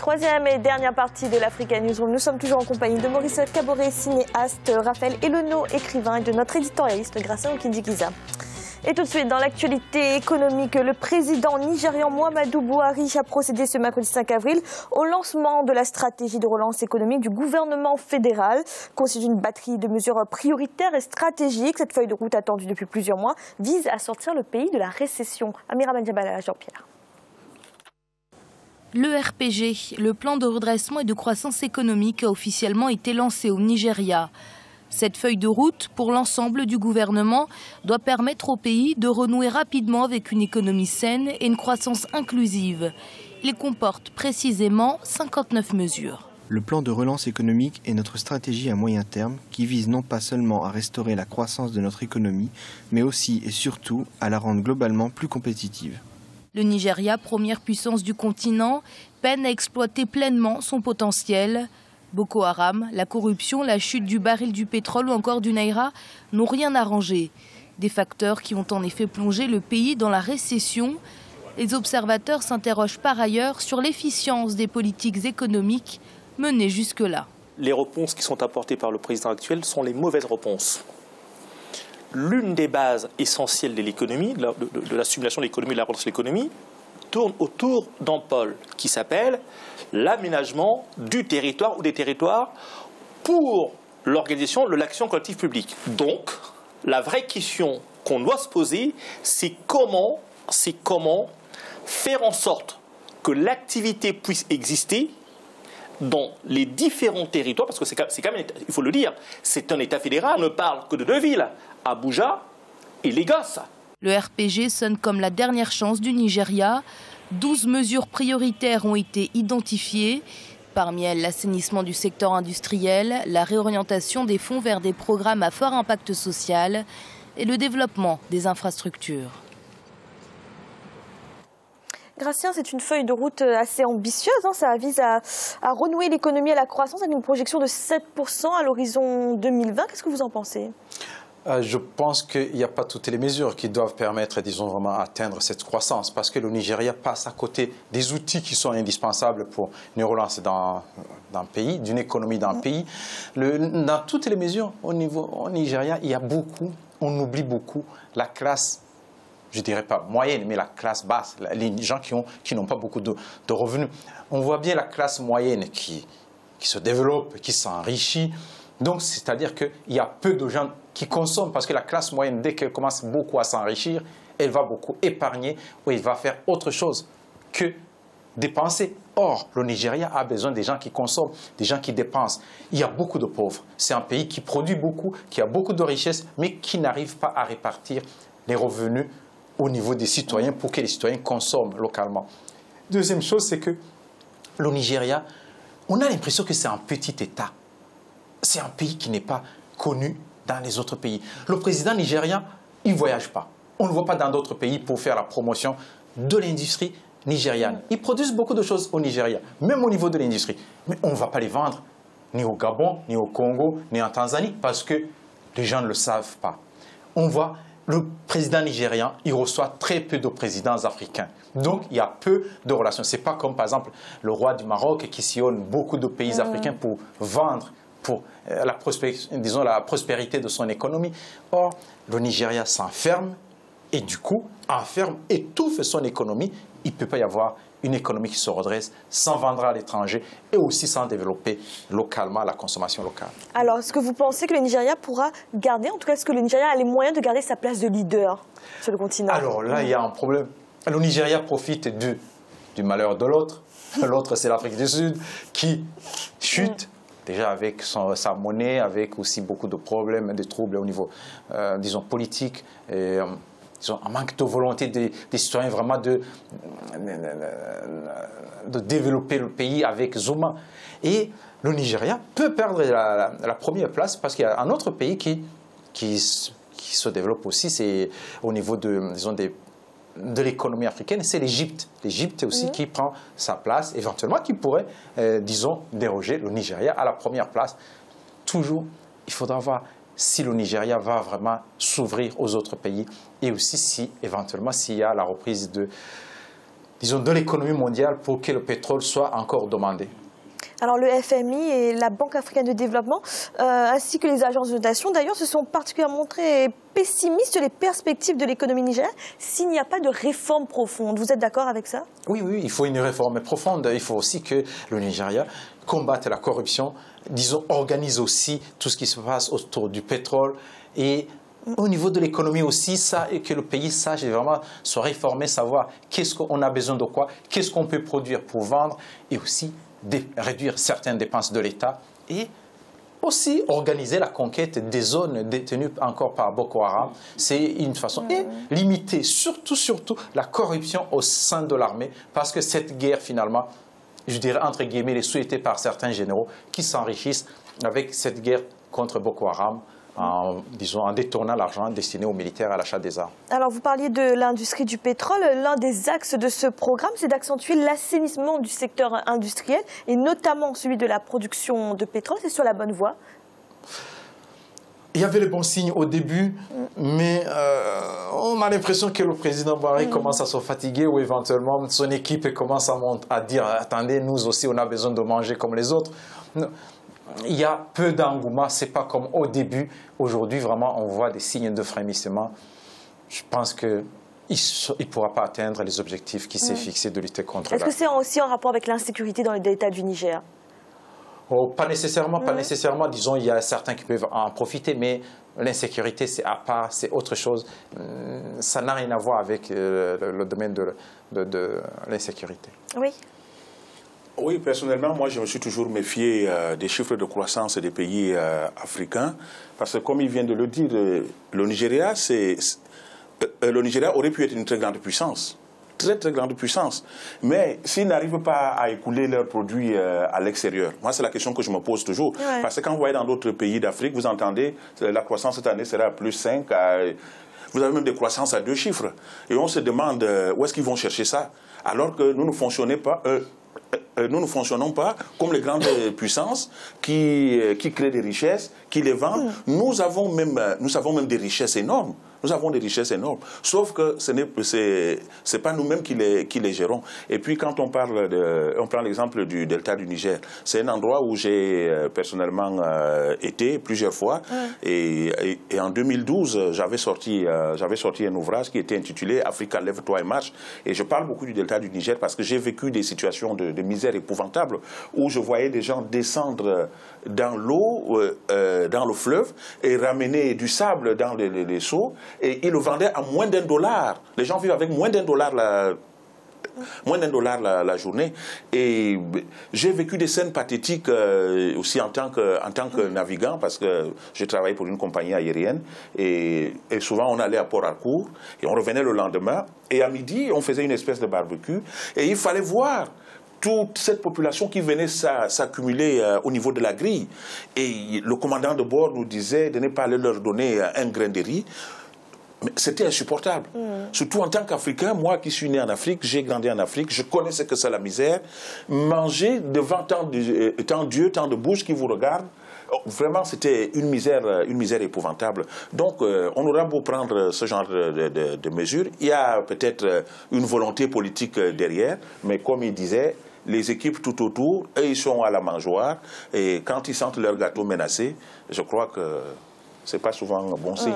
Troisième et dernière partie de l'Africa Newsroom. Nous sommes toujours en compagnie de Maurice Kaboré, cinéaste, Raphaël Elono, écrivain, et de notre éditorialiste Gracien Okindikiza. Et tout de suite, dans l'actualité économique, le président nigérian Muhammadu Buhari a procédé ce mercredi 5 avril au lancement de la stratégie de relance économique du gouvernement fédéral. Constitue une batterie de mesures prioritaires et stratégiques. Cette feuille de route attendue depuis plusieurs mois vise à sortir le pays de la récession. Amira Mandiabala, Jean-Pierre. Le RPG, le plan de redressement et de croissance économique, a officiellement été lancé au Nigeria. Cette feuille de route pour l'ensemble du gouvernement doit permettre au pays de renouer rapidement avec une économie saine et une croissance inclusive. Il comporte précisément 59 mesures. Le plan de relance économique est notre stratégie à moyen terme qui vise non pas seulement à restaurer la croissance de notre économie, mais aussi et surtout à la rendre globalement plus compétitive. Le Nigeria, première puissance du continent, peine à exploiter pleinement son potentiel. Boko Haram, la corruption, la chute du baril du pétrole ou encore du naira n'ont rien arrangé. Des facteurs qui ont en effet plongé le pays dans la récession. Les observateurs s'interrogent par ailleurs sur l'efficience des politiques économiques menées jusque-là. Les réponses qui sont apportées par le président actuel sont les mauvaises réponses. L'une des bases essentielles de l'économie, de la simulation de l'économie, de la relance de l'économie, tourne autour d'un pôle qui s'appelle l'aménagement du territoire ou des territoires pour l'organisation de l'action collective publique. Donc, la vraie question qu'on doit se poser, c'est comment faire en sorte que l'activité puisse exister dans les différents territoires, parce que c'est quand même, il faut le dire, c'est un État fédéral, ne parle que de deux villes, Abuja et Lagos. Le RPG sonne comme la dernière chance du Nigeria. 12 mesures prioritaires ont été identifiées. Parmi elles, l'assainissement du secteur industriel, la réorientation des fonds vers des programmes à fort impact social et le développement des infrastructures. Gracien, c'est une feuille de route assez ambitieuse. Ça vise à renouer l'économie et la croissance avec une projection de 7% à l'horizon 2020. Qu'est-ce que vous en pensez ? Je pense qu'il n'y a pas toutes les mesures qui doivent permettre, disons, vraiment atteindre cette croissance, parce que le Nigeria passe à côté des outils qui sont indispensables pour une relance d'un pays, d'une économie d'un pays. Dans toutes les mesures au Nigeria, il y a beaucoup, on oublie beaucoup la classe, je ne dirais pas moyenne, mais la classe basse, les gens qui n'ont pas beaucoup de revenus. On voit bien la classe moyenne qui se développe, qui s'enrichit. Donc, c'est-à-dire qu'il y a peu de gens qui consomment, parce que la classe moyenne, dès qu'elle commence beaucoup à s'enrichir, elle va beaucoup épargner ou elle va faire autre chose que dépenser. Or, le Nigeria a besoin des gens qui consomment, des gens qui dépensent. Il y a beaucoup de pauvres. C'est un pays qui produit beaucoup, qui a beaucoup de richesses, mais qui n'arrive pas à répartir les revenus au niveau des citoyens pour que les citoyens consomment localement. Deuxième chose, c'est que le Nigeria, on a l'impression que c'est un petit État. C'est un pays qui n'est pas connu dans les autres pays. Le président nigérien, il ne voyage pas. On ne le voit pas dans d'autres pays pour faire la promotion de l'industrie nigériane. Ils produisent beaucoup de choses au Nigeria, même au niveau de l'industrie. Mais on ne va pas les vendre ni au Gabon, ni au Congo, ni en Tanzanie, parce que les gens ne le savent pas. On voit le président nigérian, il reçoit très peu de présidents africains. Donc, il y a peu de relations. Ce n'est pas comme, par exemple, le roi du Maroc qui sillonne beaucoup de pays africains pour vendre pour la prospérité de son économie. Or, le Nigeria s'enferme et du coup, enferme, étouffe son économie. Il ne peut pas y avoir une économie qui se redresse sans vendre à l'étranger et aussi sans développer localement la consommation locale. Alors, est-ce que vous pensez que le Nigeria pourra garder, en tout cas, est-ce que le Nigeria a les moyens de garder sa place de leader sur le continent? Alors là, il y a un problème. Le Nigeria profite du malheur de l'autre. L'autre, c'est l'Afrique du Sud qui chute. Déjà avec sa monnaie, avec aussi beaucoup de problèmes, de troubles au niveau, disons, politique, et, disons, un manque de volonté des citoyens vraiment de développer le pays avec Zuma. Et le Nigeria peut perdre la première place parce qu'il y a un autre pays qui se développe aussi, c'est au niveau disons, de l'économie africaine, c'est l'Égypte. L'Égypte aussi qui prend sa place, éventuellement qui pourrait, disons, déroger le Nigeria à la première place. Toujours, il faudra voir si le Nigeria va vraiment s'ouvrir aux autres pays et aussi si, éventuellement, s'il y a la reprise disons, de l'économie mondiale pour que le pétrole soit encore demandé. Alors le FMI et la Banque africaine de développement, ainsi que les agences de notation d'ailleurs, se sont particulièrement montrés pessimistes sur les perspectives de l'économie nigérienne s'il n'y a pas de réforme profonde. Vous êtes d'accord avec ça? Oui, il faut une réforme profonde. Il faut aussi que le Nigeria combatte la corruption, disons, organise aussi tout ce qui se passe autour du pétrole et au niveau de l'économie aussi, ça, et que le pays sache vraiment se réformer, savoir qu'est-ce qu'on a besoin de quoi, qu'est-ce qu'on peut produire pour vendre et aussi réduire certaines dépenses de l'État et aussi organiser la conquête des zones détenues encore par Boko Haram. C'est une façon. Et limiter surtout la corruption au sein de l'armée parce que cette guerre finalement, je dirais entre guillemets, est souhaitée par certains généraux qui s'enrichissent avec cette guerre contre Boko Haram. En détournant l'argent destiné aux militaires à l'achat des armes. Alors vous parliez de l'industrie du pétrole. L'un des axes de ce programme, c'est d'accentuer l'assainissement du secteur industriel et notamment celui de la production de pétrole. C'est sur la bonne voie? Il y avait les bons signes au début, mais on a l'impression que le président Barry commence à se fatiguer ou éventuellement son équipe commence à dire « Attendez, nous aussi on a besoin de manger comme les autres ». Il y a peu d'engouement, ce n'est pas comme au début. Aujourd'hui, vraiment, on voit des signes de frémissement. Je pense qu'il ne pourra pas atteindre les objectifs qui s'est fixés de lutter contre. Est-ce que c'est aussi en rapport avec l'insécurité dans le delta du Niger? Pas nécessairement, pas nécessairement. Disons, il y a certains qui peuvent en profiter, mais l'insécurité, c'est à part, c'est autre chose. Ça n'a rien à voir avec le domaine de l'insécurité. Oui. Oui, personnellement, moi, je me suis toujours méfié des chiffres de croissance des pays africains, parce que, comme il vient de le dire, le Nigeria aurait pu être une très grande puissance, très grande puissance. Mais s'ils n'arrivent pas à écouler leurs produits à l'extérieur, moi, c'est la question que je me pose toujours. Ouais. Parce que quand vous voyez dans d'autres pays d'Afrique, vous entendez, la croissance cette année sera à plus 5, vous avez même des croissances à 2 chiffres. Et on se demande où est-ce qu'ils vont chercher ça, alors que nous ne fonctionnons pas. Nous ne fonctionnons pas comme les grandes puissances qui créent des richesses, qui les vendent. Nous avons même des richesses énormes. Nous avons des richesses énormes. Sauf que ce n'est pas nous-mêmes qui les gérons. Et puis quand on prend l'exemple du delta du Niger, c'est un endroit où j'ai personnellement été plusieurs fois. Et en 2012, j'avais sorti un ouvrage qui était intitulé « Africa, lève-toi et marche ». Et je parle beaucoup du delta du Niger parce que j'ai vécu des situations de misère épouvantable où je voyais des gens descendre dans l'eau, dans le fleuve et ramener du sable dans les seaux. Et ils le vendaient à moins $1. Les gens vivent avec moins $1 la journée. Et j'ai vécu des scènes pathétiques aussi en tant que navigant, parce que je travaillais pour une compagnie aérienne. Et souvent, on allait à Port-Harcourt et on revenait le lendemain. Et à midi, on faisait une espèce de barbecue. Et il fallait voir toute cette population qui venait s'accumuler au niveau de la grille. Et le commandant de bord nous disait de ne pas aller leur donner un grain de riz. Mais c'était insupportable. Surtout en tant qu'Africain, moi qui suis né en Afrique, j'ai grandi en Afrique, je connais ce que c'est la misère. Manger devant tant d'yeux, tant de bouches qui vous regardent, vraiment c'était une misère épouvantable. Donc on aura beau prendre ce genre de mesures, il y a peut-être une volonté politique derrière, mais comme il disait, les équipes tout autour, eux, ils sont à la mangeoire, et quand ils sentent leur gâteau menacé, je crois que c'est pas souvent un bon signe.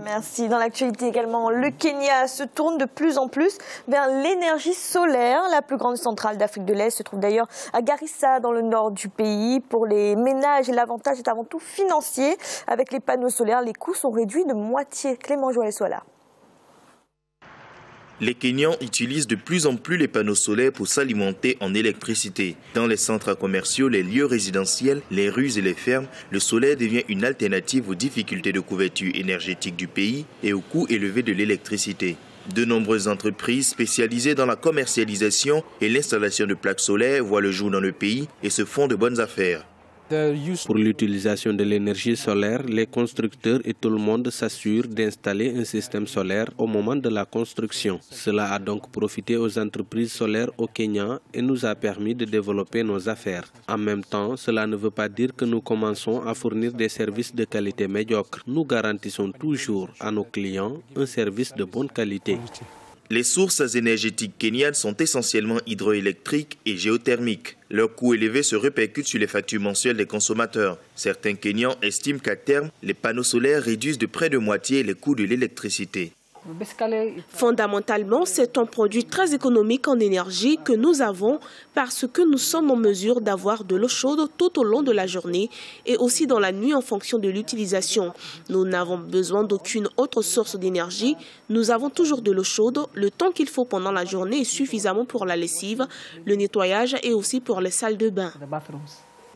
Merci. Dans l'actualité également, le Kenya se tourne de plus en plus vers l'énergie solaire. La plus grande centrale d'Afrique de l'Est se trouve d'ailleurs à Garissa, dans le nord du pays. Pour les ménages, l'avantage est avant tout financier. Avec les panneaux solaires, les coûts sont réduits de moitié. Clément Joël soit là. Les Kenyans utilisent de plus en plus les panneaux solaires pour s'alimenter en électricité. Dans les centres commerciaux, les lieux résidentiels, les rues et les fermes, le solaire devient une alternative aux difficultés de couverture énergétique du pays et au coût élevé de l'électricité. De nombreuses entreprises spécialisées dans la commercialisation et l'installation de plaques solaires voient le jour dans le pays et se font de bonnes affaires. Pour l'utilisation de l'énergie solaire, les constructeurs et tout le monde s'assurent d'installer un système solaire au moment de la construction. Cela a donc profité aux entreprises solaires au Kenya et nous a permis de développer nos affaires. En même temps, cela ne veut pas dire que nous commençons à fournir des services de qualité médiocre. Nous garantissons toujours à nos clients un service de bonne qualité. Les sources énergétiques kenyanes sont essentiellement hydroélectriques et géothermiques. Leur coût élevé se répercute sur les factures mensuelles des consommateurs. Certains Kenyans estiment qu'à terme, les panneaux solaires réduisent de près de moitié les coûts de l'électricité. Fondamentalement, c'est un produit très économique en énergie que nous avons parce que nous sommes en mesure d'avoir de l'eau chaude tout au long de la journée et aussi dans la nuit en fonction de l'utilisation. Nous n'avons besoin d'aucune autre source d'énergie. Nous avons toujours de l'eau chaude. Le temps qu'il faut pendant la journée est suffisamment pour la lessive, le nettoyage et aussi pour les salles de bain.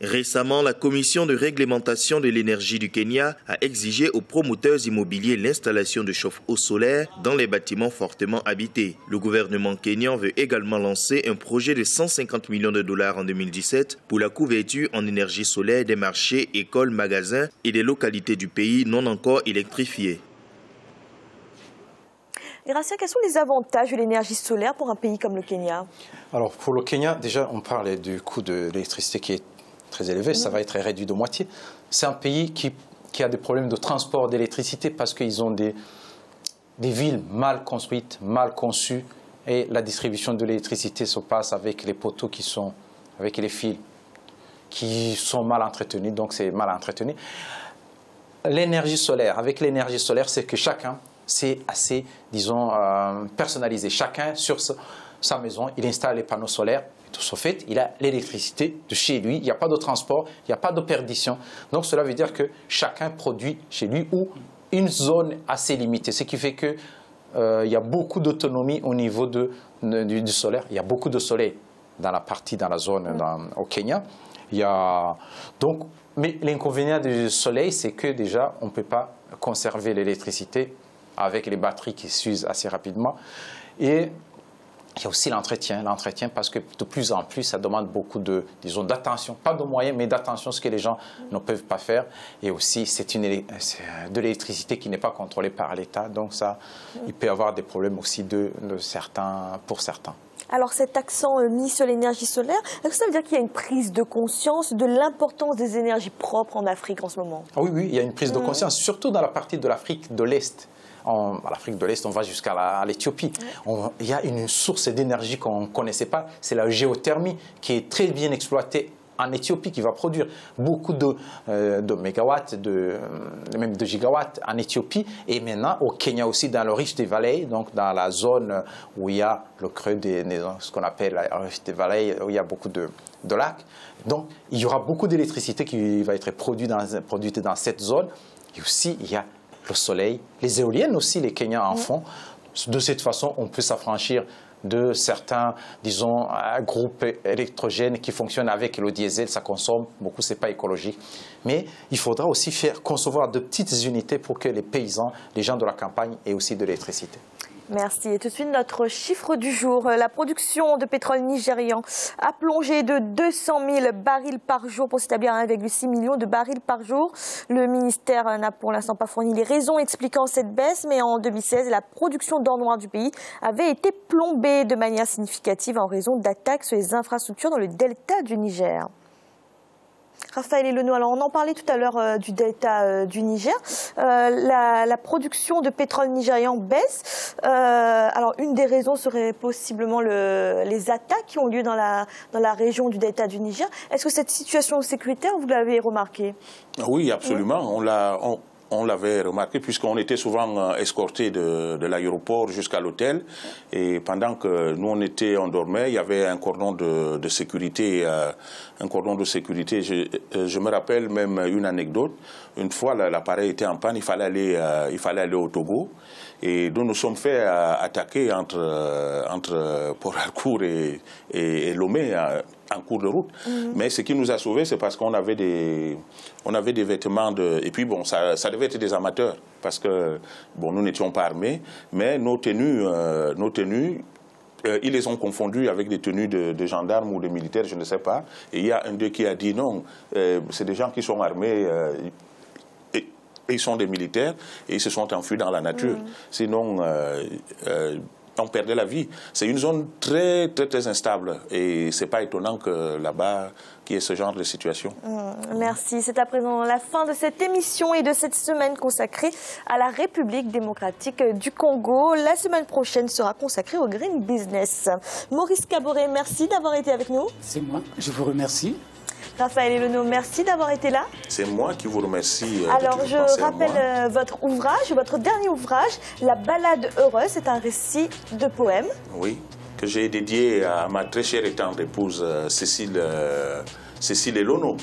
Récemment, la Commission de réglementation de l'énergie du Kenya a exigé aux promoteurs immobiliers l'installation de chauffe-eau solaire dans les bâtiments fortement habités. Le gouvernement kenyan veut également lancer un projet de 150 millions de dollars en 2017 pour la couverture en énergie solaire des marchés, écoles, magasins et des localités du pays non encore électrifiées. Gracia, quels sont les avantages de l'énergie solaire pour un pays comme le Kenya? Alors pour le Kenya, déjà on parle du coût de l'électricité qui est très élevé, ça va être réduit de moitié. C'est un pays qui a des problèmes de transport d'électricité parce qu'ils ont des villes mal construites, mal conçues et la distribution de l'électricité se passe avec les poteaux qui sont, avec les fils qui sont mal entretenus, donc c'est mal entretenu. L'énergie solaire, avec l'énergie solaire, c'est que chacun, c'est assez, disons, personnalisé. Chacun sur sa maison, il installe les panneaux solaires. Tout ce fait, il a l'électricité de chez lui, il n'y a pas de transport, il n'y a pas de perdition. Donc cela veut dire que chacun produit chez lui ou une zone assez limitée. Ce qui fait qu'il y a beaucoup d'autonomie au niveau du solaire. Il y a beaucoup de soleil dans la zone au Kenya. Mais l'inconvénient du soleil, c'est que déjà, on ne peut pas conserver l'électricité avec les batteries qui s'usent assez rapidement. Et il y a aussi l'entretien parce que de plus en plus, ça demande beaucoup d'attention, pas de moyens, mais d'attention, ce que les gens ne peuvent pas faire. Et aussi, c'est de l'électricité qui n'est pas contrôlée par l'État, donc ça, il peut y avoir des problèmes aussi pour certains. Alors cet accent mis sur l'énergie solaire, est-ce que ça veut dire qu'il y a une prise de conscience de l'importance des énergies propres en Afrique en ce moment? Oui, il y a une prise de conscience, surtout dans la partie de l'Afrique de l'Est. À l'Afrique de l'Est, on va jusqu'à l'Éthiopie. Il y a une source d'énergie qu'on ne connaissait pas, c'est la géothermie, qui est très bien exploitée en Éthiopie, qui va produire beaucoup de mégawatts, même de gigawatts en Éthiopie. Et maintenant, au Kenya aussi, dans le Rift Valley, donc dans la zone où il y a le creux ce qu'on appelle la Rift Valley, où il y a beaucoup de lacs. Donc, il y aura beaucoup d'électricité qui va être produite dans cette zone. Et aussi, il y a le soleil, les éoliennes aussi, les Kenyans en font. De cette façon, on peut s'affranchir de certains, disons, groupes électrogènes qui fonctionnent avec le diesel. Ça consomme beaucoup, ce n'est pas écologique. Mais il faudra aussi concevoir de petites unités pour que les paysans, les gens de la campagne aient aussi de l'électricité. Merci. Et tout de suite, notre chiffre du jour. La production de pétrole nigérian a plongé de 200 000 barils par jour pour s'établir à 1,6 million de barils par jour. Le ministère n'a pour l'instant pas fourni les raisons expliquant cette baisse, mais en 2016, la production d'or noir du pays avait été plombée de manière significative en raison d'attaques sur les infrastructures dans le delta du Niger. Raphaël Elono, alors on en parlait tout à l'heure du delta du Niger. La production de pétrole nigérian baisse. Alors une des raisons serait possiblement les attaques qui ont lieu dans la région du delta du Niger. Est-ce que cette situation sécuritaire, vous l'avez remarqué? Oui, absolument. Oui. On l'avait remarqué puisqu'on était souvent escortés de l'aéroport jusqu'à l'hôtel. Et pendant que nous, on dormait, il y avait un cordon de sécurité. Je me rappelle même une anecdote. Une fois, l'appareil était en panne, il fallait aller au Togo. Et donc nous sommes fait attaquer entre Port Harcourt et Lomé en cours de route. Mais ce qui nous a sauvés, c'est parce qu'on avait des vêtements et puis bon, ça devait être des amateurs parce que bon, nous n'étions pas armés, mais nos tenues, ils les ont confondues avec des tenues de gendarmes ou de militaires, je ne sais pas. Et il y a un d'eux qui a dit non, c'est des gens qui sont armés. Ils sont des militaires et ils se sont enfuis dans la nature. Sinon, on perdait la vie. C'est une zone très, très, très instable. Et ce n'est pas étonnant que là-bas, qu'il y ait ce genre de situation. Merci. C'est à présent la fin de cette émission et de cette semaine consacrée à la République démocratique du Congo. La semaine prochaine sera consacrée au Green Business. Maurice Kaboré, merci d'avoir été avec nous. C'est moi. Je vous remercie. Raphaël Elono, merci d'avoir été là. C'est moi qui vous remercie. Alors, je rappelle votre ouvrage, votre dernier ouvrage, La Ballade heureuse. C'est un récit de poèmes. Oui, que j'ai dédié à ma très chère et tendre épouse Cécile Elono.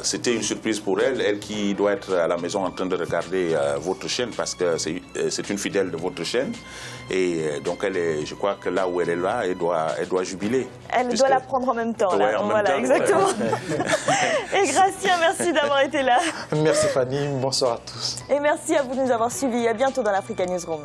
C'était une surprise pour elle, elle qui doit être à la maison en train de regarder votre chaîne parce que c'est une fidèle de votre chaîne. Et donc je crois que là où elle est là, elle doit jubiler. Elle doit la prendre en même temps. Ouais, là. Voilà, exactement. Et Gracien, merci d'avoir été là. Merci Fanny, bonsoir à tous. Et merci à vous de nous avoir suivis. À bientôt dans l'Africa Newsroom.